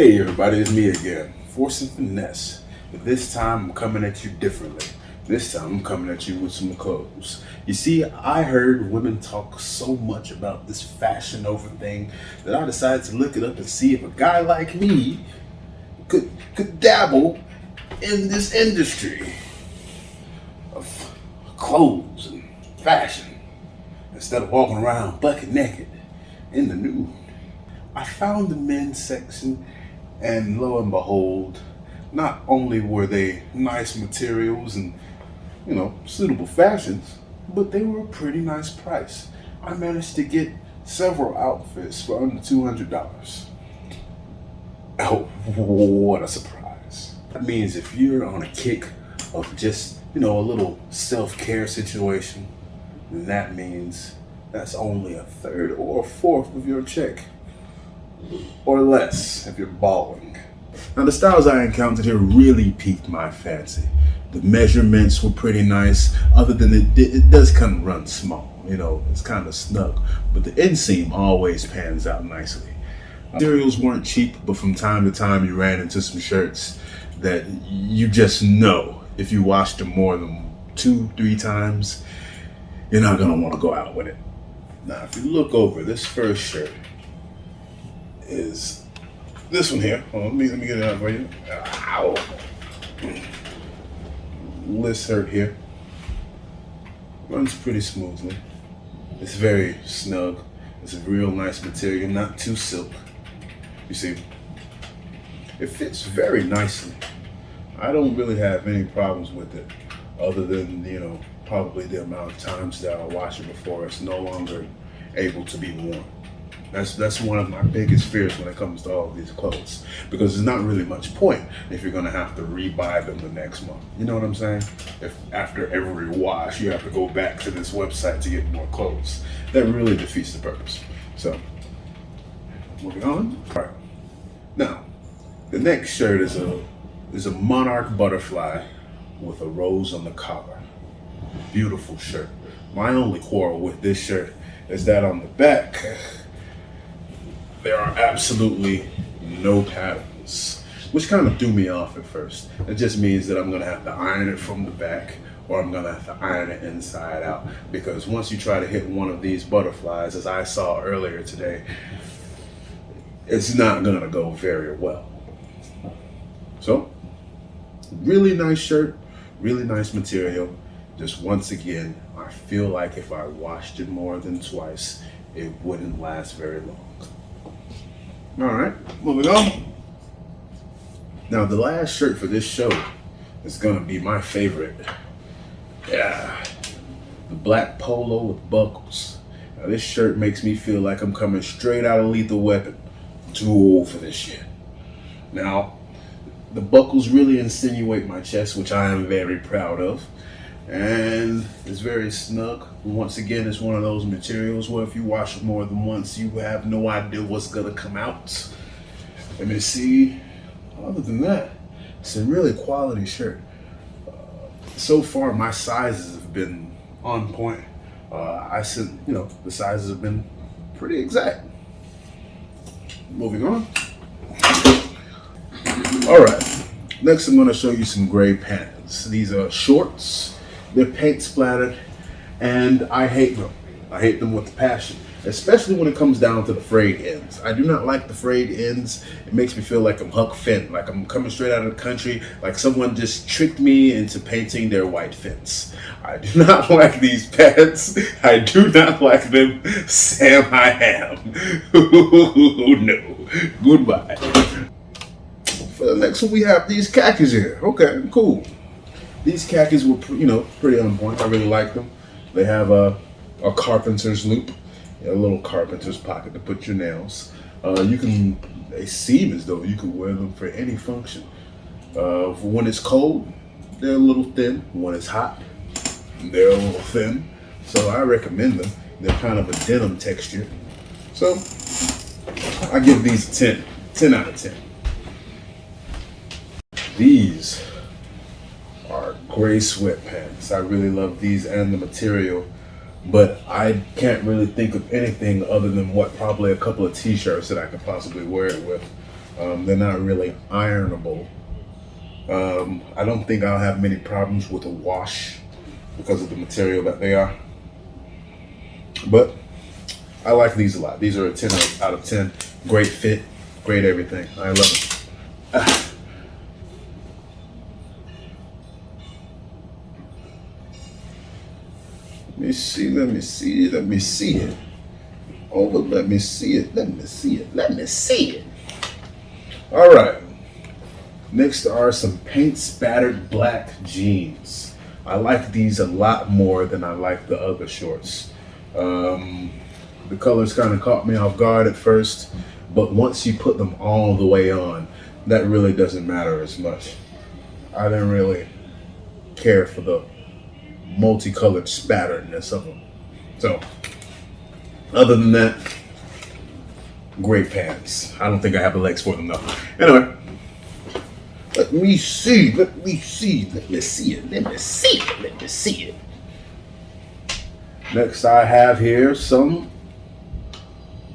Hey everybody, it's me again, Force and Finesse. But this time I'm coming at you differently. This time I'm coming at you with some clothes. You see, I heard women talk so much about this Fashionova thing that I decided to look it up and see if a guy like me could dabble in this industry of clothes and fashion instead of walking around bucket naked in the nude. I found the men's section, and lo and behold, not only were they nice materials and suitable fashions, but they were a pretty nice price. I managed to get several outfits for under $200. Oh, what a surprise. That means if you're on a kick of just, a little self-care situation, then that means that's only a third or a fourth of your check. Or less if you're balling. Now the styles I encountered here really piqued my fancy. The measurements were pretty nice, other than it does kind of run small, it's kind of snug, but the inseam always pans out nicely. Materials weren't cheap, but from time to time you ran into some shirts that you just know if you washed them more than 2-3 times, you're not gonna want to go out with it. Now if you look over this first shirt, is this one here. Let me get it out for you. Ow. This shirt here runs pretty smoothly. It's very snug. It's a real nice material, not too silk. You see, it fits very nicely. I don't really have any problems with it, other than probably the amount of times that I wash it before it's no longer able to be worn. That's one of my biggest fears when it comes to all of these clothes, because there's not really much point if you're gonna have to rebuy them the next month. You know what I'm saying? If after every wash you have to go back to this website to get more clothes, that really defeats the purpose. So, moving on. All right. Now, the next shirt is a monarch butterfly with a rose on the collar. Beautiful shirt. My only quarrel with this shirt is that on the back, there are absolutely no patterns, which kind of threw me off at first. It just means that I'm gonna have to iron it from the back, or I'm gonna have to iron it inside out, because once you try to hit one of these butterflies, as I saw earlier today, it's not gonna go very well. So, really nice shirt, really nice material. Just once again, I feel like if I washed it more than twice, it wouldn't last very long. All right, moving on. Now, the last shirt for this show is gonna be my favorite. Yeah, the black polo with buckles. Now, this shirt makes me feel like I'm coming straight out of Lethal Weapon. I'm too old for this shit. Now, the buckles really insinuate my chest, which I am very proud of. And it's very snug. Once again, it's one of those materials where if you wash it more than once, you have no idea what's gonna come out. Let me see. Other than that, it's a really quality shirt. So far, my sizes have been on point. The sizes have been pretty exact. Moving on. All right. Next, I'm gonna show you some gray pants. These are shorts. They're paint splattered, and I hate them. I hate them with passion, especially when it comes down to the frayed ends. I do not like the frayed ends. It makes me feel like I'm Huck Finn, like I'm coming straight out of the country, like someone just tricked me into painting their white fence. I do not like these pants. I do not like them. Sam, I am. No. Goodbye. For the next one, we have these khakis here. Okay, cool. These khakis were, pretty on point. I really like them. They have a carpenter's loop, a little carpenter's pocket to put your nails. They seem as though you could wear them for any function. When it's cold, they're a little thin. When it's hot, they're a little thin. So I recommend them. They're kind of a denim texture. So I give these a 10 out of 10. These are gray sweatpants. I really love these and the material, but I can't really think of anything other than probably a couple of t-shirts that I could possibly wear it with. They're not really ironable. I don't think I'll have many problems with a wash because of the material that they are. But I like these a lot. These are a 10 out of 10. Great fit, great everything. I love it. Let me see it. Over, let me see it. All right. Next are some paint spattered black jeans. I like these a lot more than I like the other shorts. The colors kind of caught me off guard at first, but once you put them all the way on, that really doesn't matter as much. I didn't really care for the multicolored spatteredness of them. So, other than that, great pants. I don't think I have the legs for them though. Anyway, let me see it. Next I have here some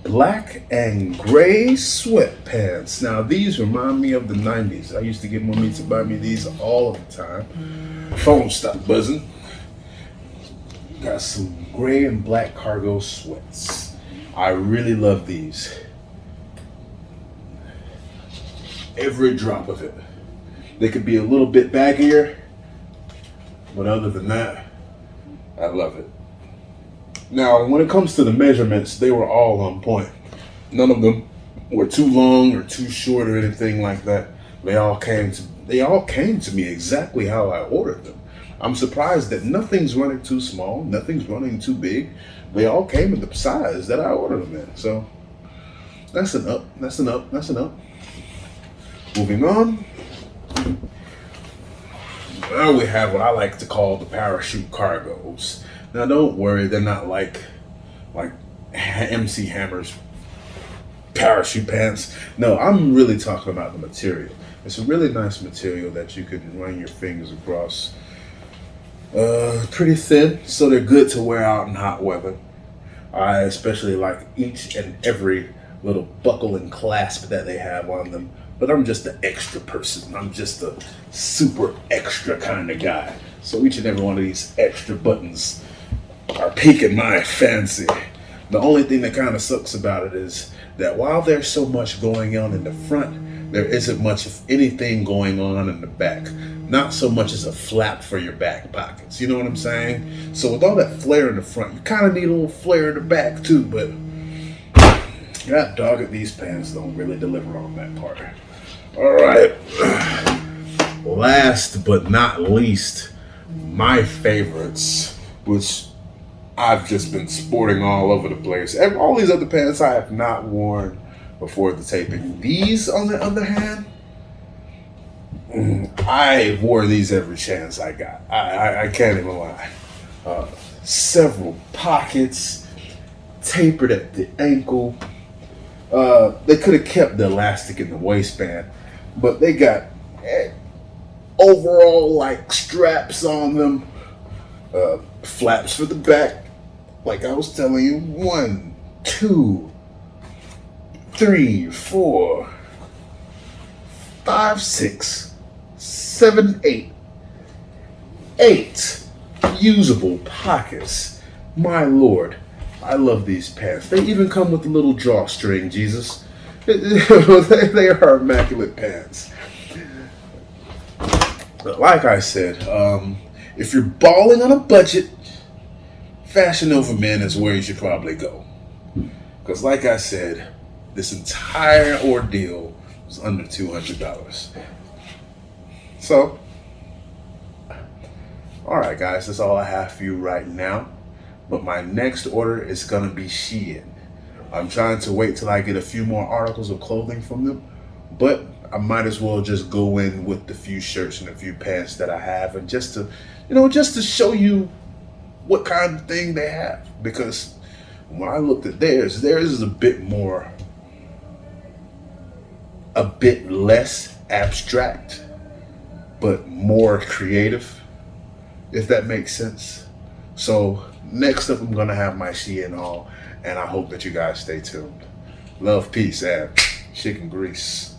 black and gray sweatpants. Now these remind me of the 90s. I used to get mommy to buy me these all the time. Phone stopped buzzing. Got some gray and black cargo sweats. I really love these. Every drop of it. They could be a little bit baggier, but other than that, I love it. Now, when it comes to the measurements, they were all on point. None of them were too long or too short or anything like that. They all came to me exactly how I ordered them. I'm surprised that nothing's running too small, nothing's running too big. They all came in the size that I ordered them in. So that's an up. Moving on. Now we have what I like to call the parachute cargos. Now don't worry, they're not like MC Hammer's parachute pants. No, I'm really talking about the material. It's a really nice material that you can run your fingers across. Pretty thin, so they're good to wear out in hot weather. I especially like each and every little buckle and clasp that they have on them. But I'm just an extra person. I'm just a super extra kind of guy. So each and every one of these extra buttons are piquing my fancy. The only thing that kind of sucks about it is that while there's so much going on in the front, there isn't much of anything going on in the back. Not so much as a flap for your back pockets. You know what I'm saying? So with all that flair in the front, you kind of need a little flair in the back too. But God dog it, these pants don't really deliver on that part. All right. Last but not least, my favorites, which I've just been sporting all over the place. And all these other pants I have not worn before the taping. These, on the other hand, I wore these every chance I got. I can't even lie. Several pockets, tapered at the ankle. They could have kept the elastic in the waistband, but they got overall like straps on them, flaps for the back. Like I was telling you, 1, 2, 3, 4, 5, 6, 7, 8 usable pockets. My Lord, I love these pants. They even come with a little drawstring, Jesus. They are immaculate pants. But like I said, if you're balling on a budget, Fashionova Men is where you should probably go. Because like I said, this entire ordeal was under $200. So, alright guys, that's all I have for you right now. But my next order is going to be Shein. I'm trying to wait till I get a few more articles of clothing from them. But I might as well just go in with the few shirts and a few pants that I have. And just to show you what kind of thing they have. Because when I looked at theirs is a bit less abstract, but more creative, if that makes sense. So next up, I'm going to have my Shein haul, and I hope that you guys stay tuned. Love, peace, and chicken grease.